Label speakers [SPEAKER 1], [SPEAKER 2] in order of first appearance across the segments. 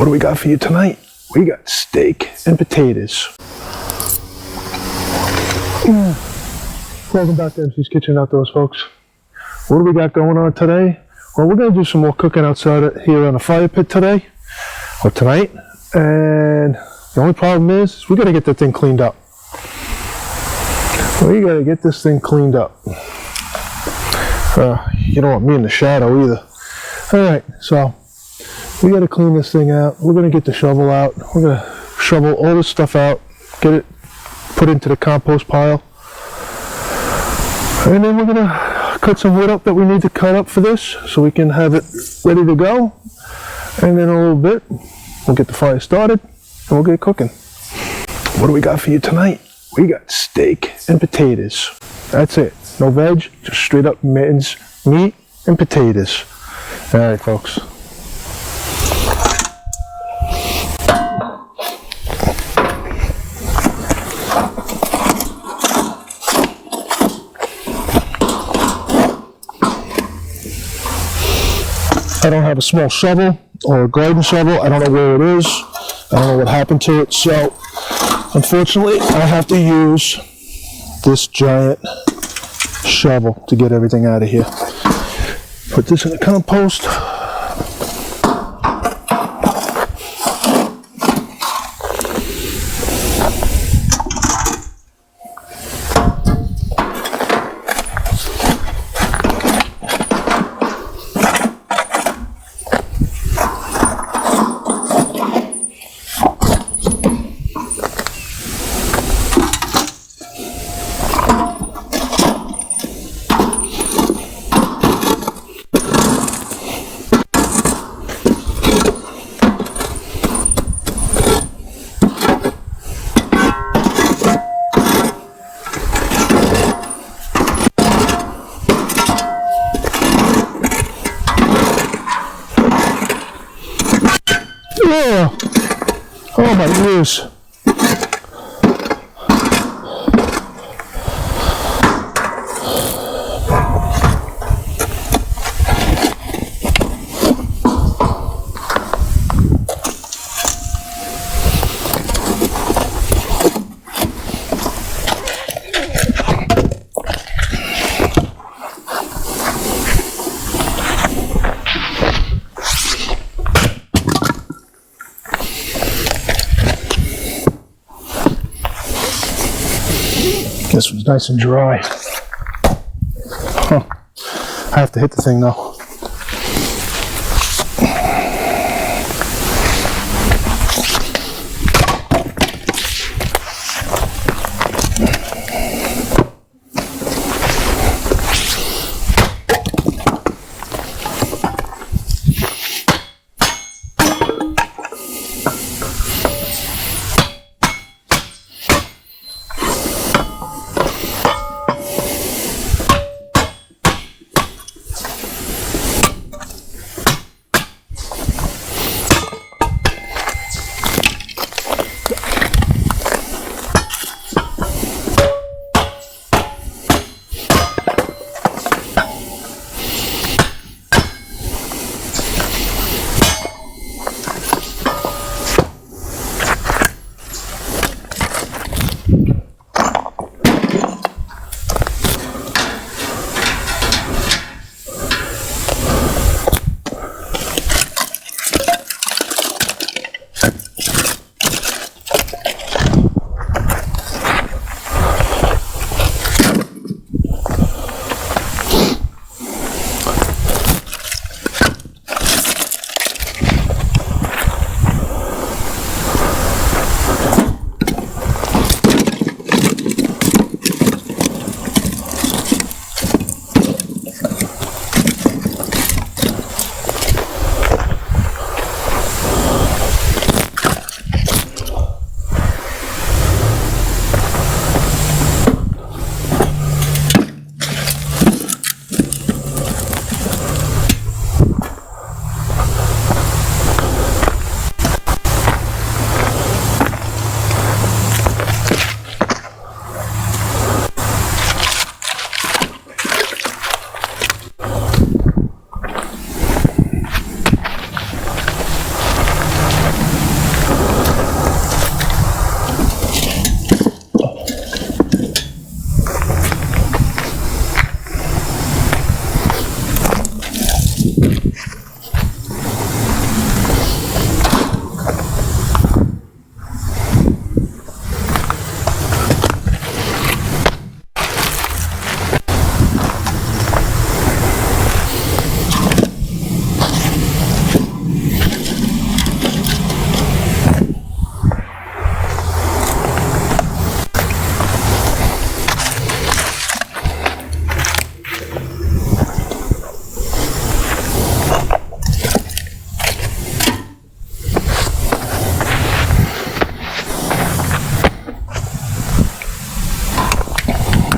[SPEAKER 1] What do we got for you tonight? We got steak and potatoes. Welcome back to MC's Kitchen Outdoors, folks. What do we got going on today? Well, we're going to do some more cooking outside here on the fire pit today, or tonight. And the only problem is, we got to get that thing cleaned up. We got to get this thing cleaned up. You don't want me in the shadow either. Alright, so we got to clean this thing out. We're going to get the shovel out. We're going to shovel all this stuff out, get it put into the compost pile. And then we're going to cut some wood up that we need to cut up for this so we can have it ready to go. And then in a little bit, we'll get the fire started and we'll get cooking. What do we got for you tonight? We got steak and potatoes. That's it. No veg, just straight up mittens, meat and potatoes. Alright, folks. I don't have a small shovel or a garden shovel. I don't know where it is. I don't know what happened to it. So, unfortunately, I have to use this giant shovel to get everything out of here. Put this in the compost. Oh my ears. This one's nice and dry. Huh. I have to hit the thing though.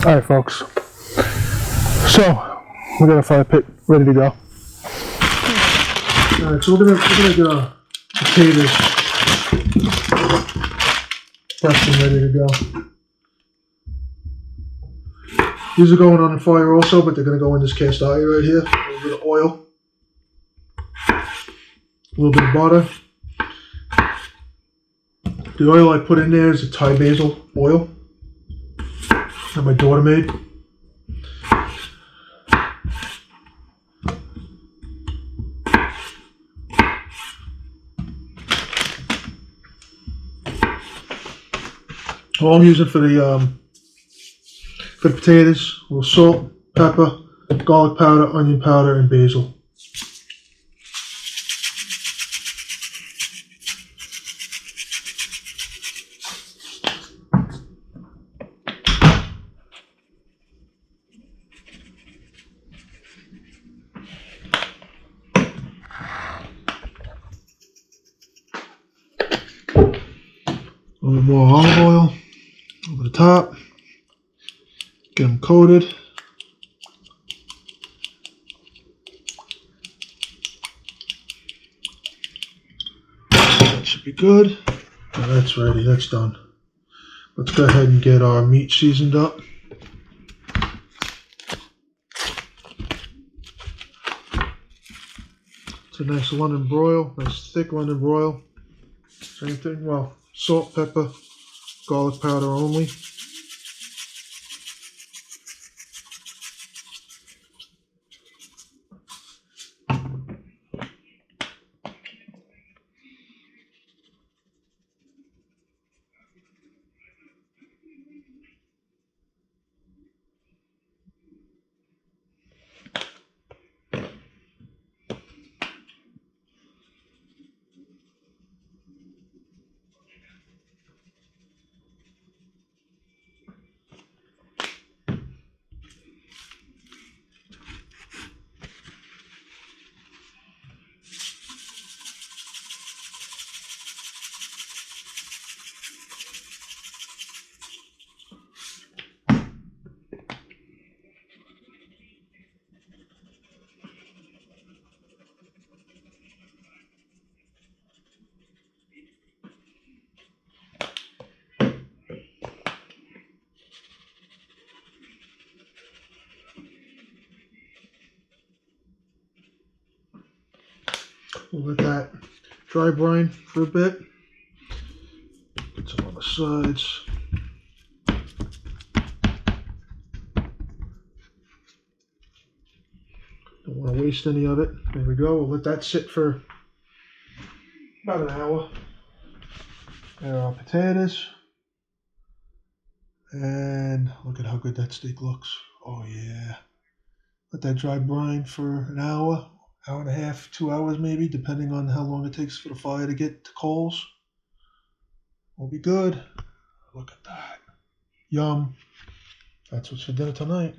[SPEAKER 1] Alright folks, so we got a fire pit ready to go. Alright, so we're gonna get our potatoes fresh and ready to go. These are going on the fire also, but they're gonna go in this cast iron right here. A little bit of oil, a little bit of butter. The oil I put in there is a Thai basil oil that my daughter made. All I'm using for the potatoes, a little salt, pepper, garlic powder, onion powder, and basil. A little more olive oil over the top. Get them coated. That should be good. Now that's ready, that's done. Let's go ahead and get our meat seasoned up. It's a nice London broil, nice thick London broil. Same thing, well, salt, pepper, garlic powder only. We'll let that dry brine for a bit. Put some on the sides. Don't want to waste any of it. There we go. We'll let that sit for about an hour. There are our potatoes. And look at how good that steak looks. Oh yeah. Let that dry brine for an hour. Hour and a half, 2 hours maybe, depending on how long it takes for the fire to get to coals. Will be good. Look at that. Yum. That's what's for dinner tonight.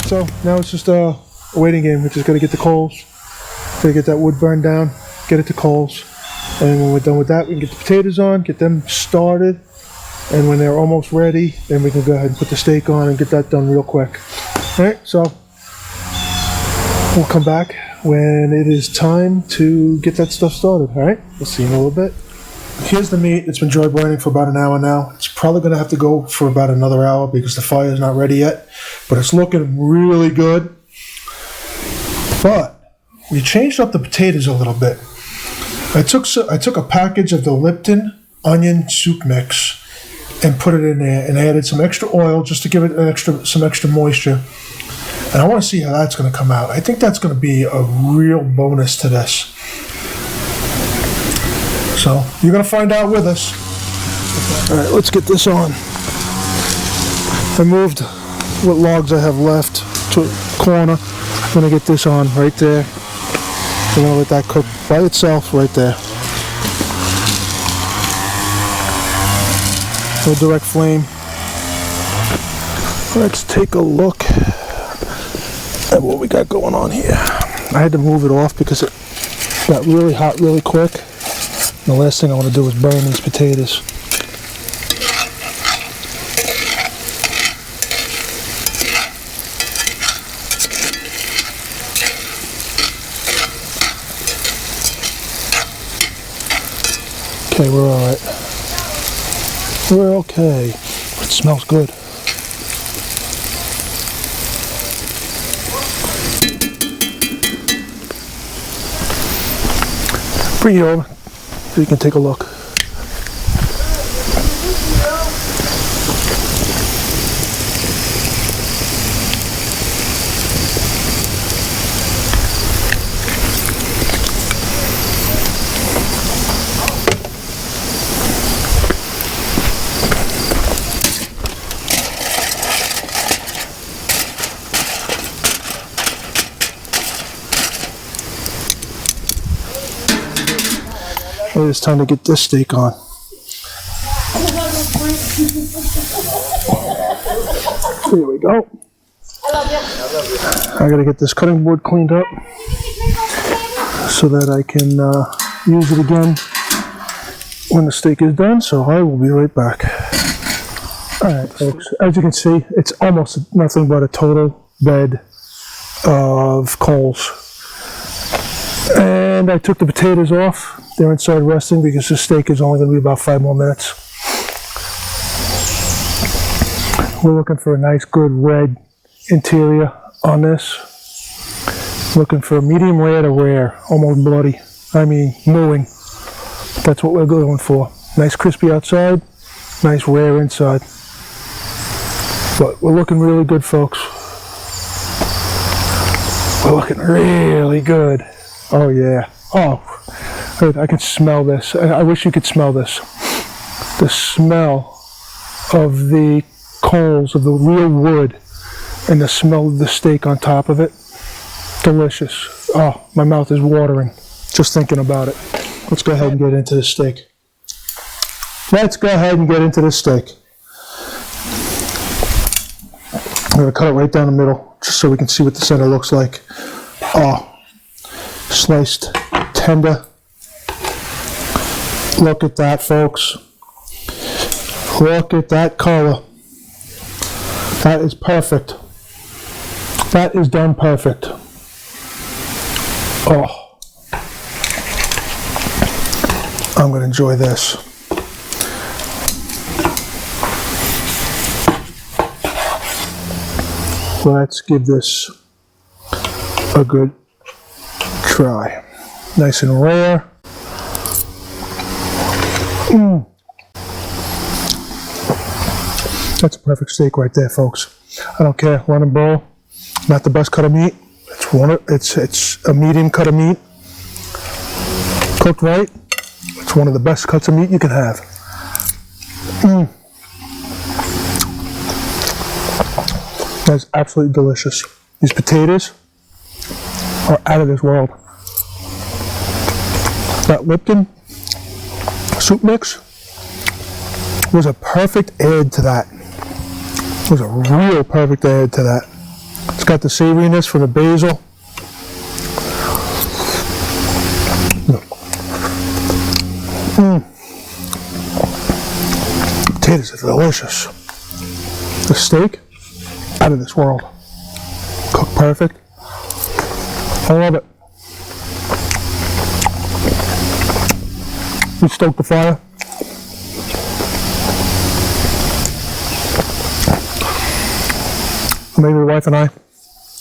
[SPEAKER 1] So now it's just a waiting game. We just got to get the coals, got to get that wood burned down, get it to coals, and when we're done with that, we can get the potatoes on, get them started, and when they're almost ready, then we can go ahead and put the steak on and get that done real quick. All right, so we'll come back when it is time to get that stuff started. All right, we'll see you in a little bit. Here's the meat. It's been dry brining for about an hour now. It's probably going to have to go for about another hour because the fire is not ready yet. But it's looking really good. But we changed up the potatoes a little bit. I took a package of the Lipton onion soup mix and put it in there and added some extra oil just to give it some extra moisture. And I want to see how that's going to come out. I think that's going to be a real bonus to this. So you're going to find out with us. All right, let's get this on. I moved what logs I have left to a corner. I'm going to get this on right there. I'm going to let that cook by itself right there. No direct flame. Let's take a look at what we got going on here. I had to move it off because it got really hot really quick. And the last thing I want to do is burn these potatoes. Okay, we're all right. We're okay. It smells good. Bring it over so you can take a look. It's time to get this steak on. Here we go. I gotta get this cutting board cleaned up so that I can use it again when the steak is done, so I will be right back. Alright folks, as you can see, it's almost nothing but a total bed of coals. And I took the potatoes off. They're inside resting because the steak is only going to be about 5 more minutes. We're looking for a nice good red interior on this. Looking for a medium rare to rare, almost bloody. I mean, mooing. That's what we're going for. Nice crispy outside, nice rare inside. But we're looking really good, folks. We're looking really good. Oh yeah. Oh, I can smell this. I wish you could smell this. The smell of the coals, of the real wood, and the smell of the steak on top of it. Delicious. Oh, my mouth is watering just thinking about it. Let's go ahead and get into this steak. Let's go ahead and get into this steak. I'm going to cut it right down the middle just so we can see what the center looks like. Oh. Sliced tender. Look at that, folks. Look at that color. That is perfect. That is done perfect. Oh. I'm going to enjoy this. Let's give this a good try. Nice and rare. That's a perfect steak right there, folks. I don't care, run and bowl. Not the best cut of meat. It's a medium cut of meat. Cooked right. It's one of the best cuts of meat you can have. That's absolutely delicious. These potatoes are out of this world. That Lipton soup mix was a perfect add to that. It was a real perfect add to that. It's got the savoriness from the basil. Potatoes are delicious. The steak, out of this world. Cooked perfect. I love it. We stoked the fire. Maybe the wife and I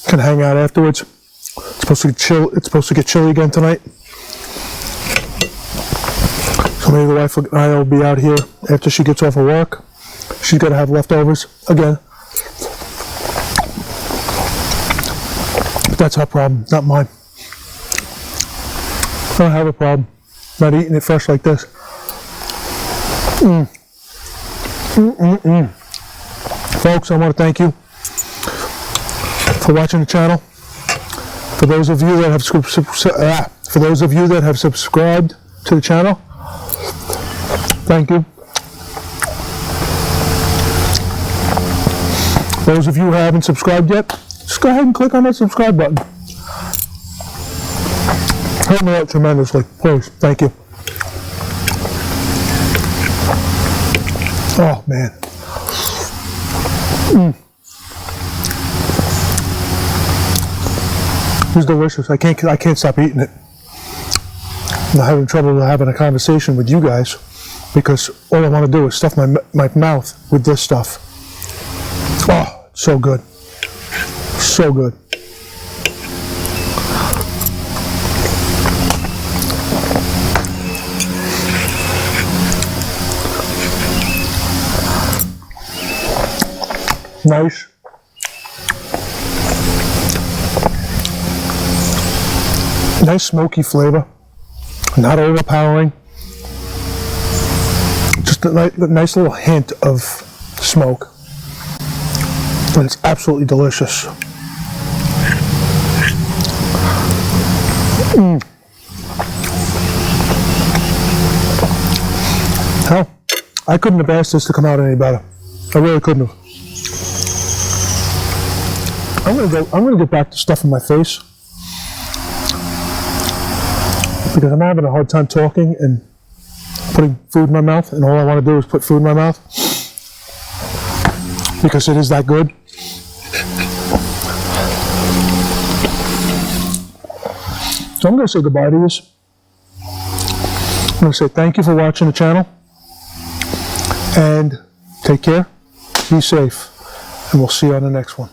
[SPEAKER 1] can hang out afterwards. It's supposed to get chilly again tonight. Maybe the wife and I will be out here after she gets off of work. She's got to have leftovers again. But that's her problem, not mine. I don't have a problem not eating it fresh like this. Folks, I want to thank you for watching the channel. For those of you that have subscribed to the channel, thank you. Those of you who haven't subscribed yet, just go ahead and click on that subscribe button. Help me out tremendously, please. Thank you. Oh man. It's delicious. I can't stop eating it. I'm having trouble having a conversation with you guys because all I want to do is stuff my mouth with this stuff. Oh, so good. So good. Nice. Nice smoky flavor. Not overpowering. Just a nice little hint of smoke. And it's absolutely delicious. Hell, I couldn't have asked this to come out any better. I really couldn't have. I'm gonna get back to stuffing my face because I'm having a hard time talking and putting food in my mouth, and all I want to do is put food in my mouth because it is that good. So I'm going to say goodbye to this. I'm going to say thank you for watching the channel, and take care, be safe, and we'll see you on the next one.